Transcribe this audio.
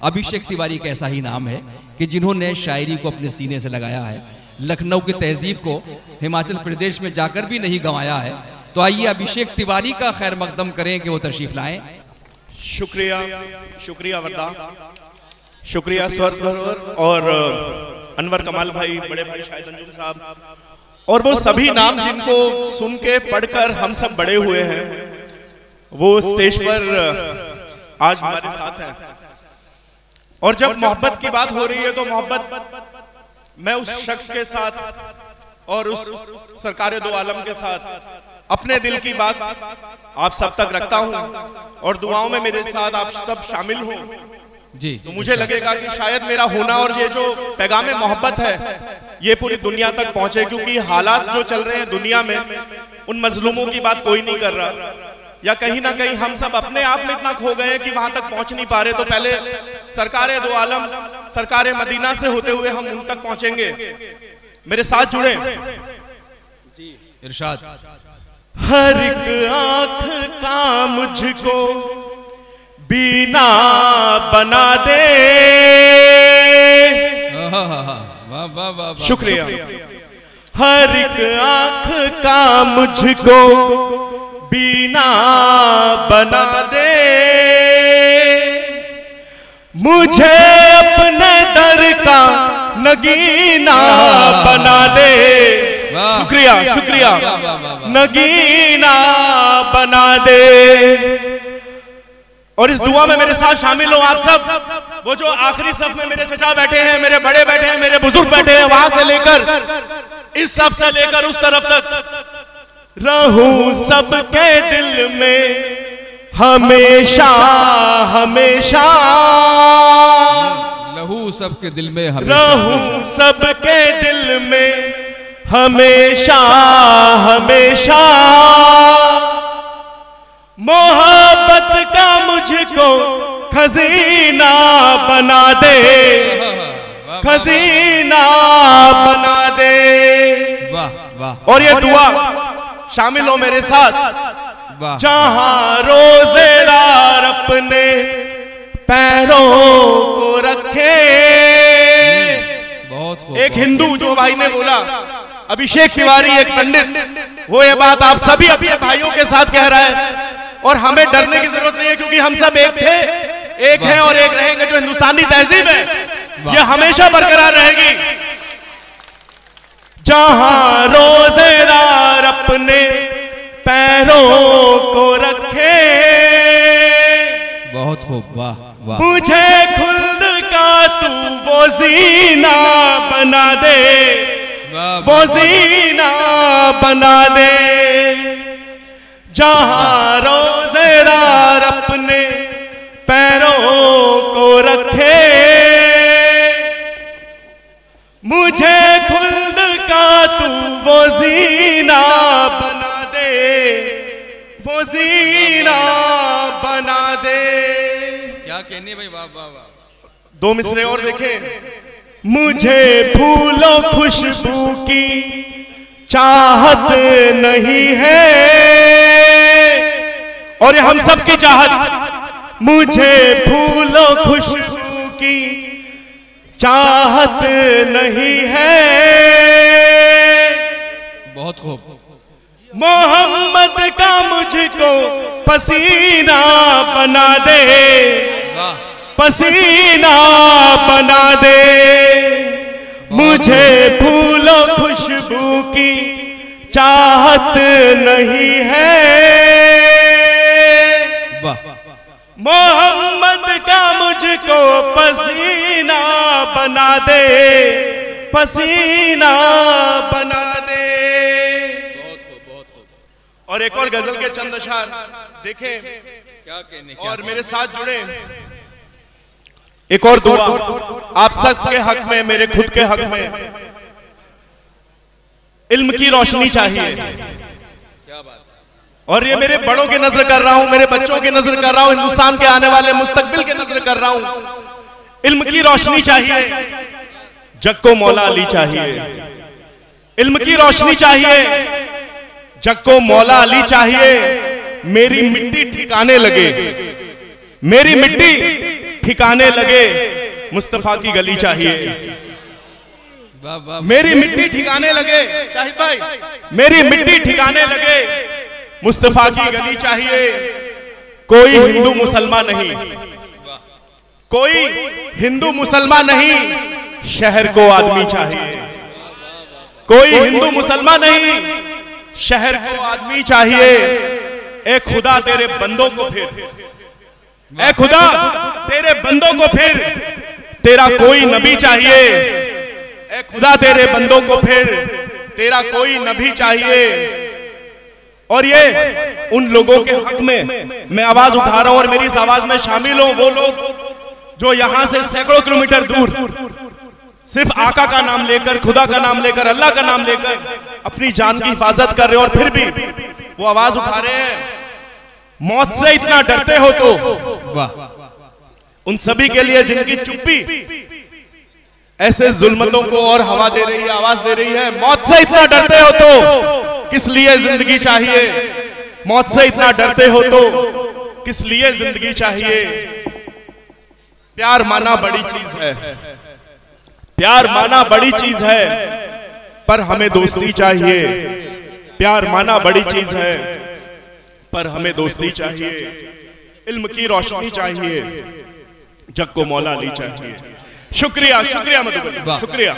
अभिषेक तिवारी का ऐसा ही नाम है कि जिन्होंने शायरी को अपने सीने से लगाया है, लखनऊ की तहजीब को हिमाचल प्रदेश में जाकर भी नहीं गंवाया है। तो आइए अभिषेक तिवारी का खैर मकदम करें कि वो तशरीफ लाएं। शुक्रिया, शुक्रिया वर्दा, शुक्रिया स्वर्गधर और अनवर कमाल भाई, बड़े भाई शाहिद अंजुम साहब और वो सभी नाम जिनको सुन के पढ़कर हम सब बड़े हुए हैं, वो स्टेज पर आज हमारे साथ हैं। और जब मोहब्बत की बात हो रही है तो मोहब्बत मैं उस शख्स के साथ और उस सरकारे दो आलम के साथ अपने दिल की बात आप सब तक रखता हूं और दुआओं में मेरे साथ आप सब शामिल हो जी। तो मुझे लगेगा कि शायद मेरा होना और ये जो पैगाम मोहब्बत है ये पूरी दुनिया तक पहुंचे, क्योंकि हालात जो चल रहे हैं दुनिया में उन मजलूमों की बात कोई नहीं कर रहा, या कहीं ना कहीं हम सब अपने आप में इतना खो गए हैं कि वहां तक पहुंच नहीं पा रहे। तो पहले सरकारे दो आलम, सरकारे मदीना से होते हुए हम उन तक पहुंचेंगे। मेरे साथ जुड़े जी। इरशाद। हर एक आंख का मुझको बीना बना दे। वाह वाह वाह, शुक्रिया। हर एक आंख का मुझको बीना बना दे, मुझे अपने दर का नगीना बना दे। शुक्रिया, शुक्रिया। नगीना बना दे। और इस दुआ में मेरे साथ शामिल हो आप सब। वो जो आखिरी सफ में मेरे चचा बैठे हैं, मेरे बड़े बैठे हैं, मेरे बुजुर्ग बैठे हैं, वहां से लेकर इस सफ से लेकर उस तरफ तक रहूं सबके दिल में हमेशा हमेशा। रहूं सबके दिल में हमेशा। रहूं सबके दिल में हमेशा हमेशा। मोहब्बत का मुझको खजीना बना दे, खजीना बना दे। वाह वाह। और ये दुआ शामिल हो मेरे साथ। वाह। जहां रोजेदार अपने पैरों को रखे। बहुत खूब। एक हिंदू जो भाई ने बोला, अभिषेक तिवारी एक पंडित, वो ये बात आप सभी अपने भाइयों के साथ कह रहा है। और हमें डरने की जरूरत नहीं है, क्योंकि हम सब एक थे, एक हैं और एक रहेंगे। जो हिंदुस्तानी तहजीब है ये हमेशा बरकरार रहेगी। जहां रोजेदार अपने पैरों को रखे। बहुत खूब। वाह वाह। मुझे खुल्द का तू वो जीना बना दे, वो जीना बना दे। जहां रोजेदार अपने पैरों को रखे। मुझे खुल्द का तू वो जीना बना दे, वो जीना बना दे। क्या कहने भाई। वाह वाह वाह। दो मिसरे और देखें। मुझे फूलों खुशबू की चाहत नहीं है, और ये हम सब की चाहत। मुझे फूलों खुशबू की चाहत नहीं है। बहुत खूब। मोहम्मद का मुझको पसीना बना दे, पसीना बना दे। मुझे फूलों खुशबू की चाहत नहीं है। मोहम्मद का मुझको पसीना बना दे, पसीना बना दे। बहुत खूब, बहुत खूब। और एक और गजल के चंद अशार देखें क्या कहने। और मेरे साथ जुड़े। एक और दुआ आप सब के हक में, मेरे खुद के हक में। इल्म की रोशनी चाहिए। क्या बात। और ये मेरे बड़ों के नजर कर रहा हूं, मेरे बच्चों के नजर कर रहा हूं, हिंदुस्तान के आने वाले मुस्तकबिल के नजर कर रहा हूं। इल्म की रोशनी चाहिए, जग को मौला अली चाहिए। इल्म की रोशनी चाहिए, जग को मौला अली चाहिए। मेरी मिट्टी ठिकाने लगे, मेरी मिट्टी ठिकाने लगे, मुस्तफा की गली चाहिए। मेरी मिट्टी ठिकाने लगे, शाहिद भाई, मेरी मिट्टी ठिकाने लगे, मुस्तफा की गली चाहिए। कोई हिंदू मुसलमान नहीं, कोई हिंदू मुसलमान नहीं, शहर को आदमी चाहिए। कोई हिंदू मुसलमान नहीं, शहर को आदमी चाहिए। ए खुदा तेरे बंदों को फिर, ए खुदा तेरे बंदों को फिर तेरा कोई नबी चाहिए। ए खुदा तेरे बंदों को फिर तेरा कोई नबी चाहिए। और ये उन लोगों के हक में मैं आवाज उठा रहा हूं और मेरी इस आवाज में शामिल हो वो लोग जो यहां से सैकड़ों किलोमीटर दूर सिर्फ आका का नाम लेकर, खुदा का नाम लेकर, अल्लाह का नाम लेकर अपनी जान की हिफाजत कर रहे हो और फिर भी वो आवाज उठा रहे हैं। मौत से इतना डरते हो तो वाह उन सभी के लिए जिनकी चुप्पी ऐसे जुल्मतों को और हवा दे रही है, आवाज दे रही है। मौत से इतना डरते हो तो किस लिए जिंदगी चाहिए? मौत से इतना डरते हो तो किस लिए जिंदगी चाहिए? प्यार माना बड़ी चीज है, प्यार माना बड़ी चीज है, पर हमें दोस्ती चाहिए। प्यार माना बड़ी चीज है, पर हमें दोस्ती चाहिए। इल्म की रोशनी चाहिए, जग को मौला अली चाहिए। शुक्रिया, शुक्रिया मधुबन, शुक्रिया।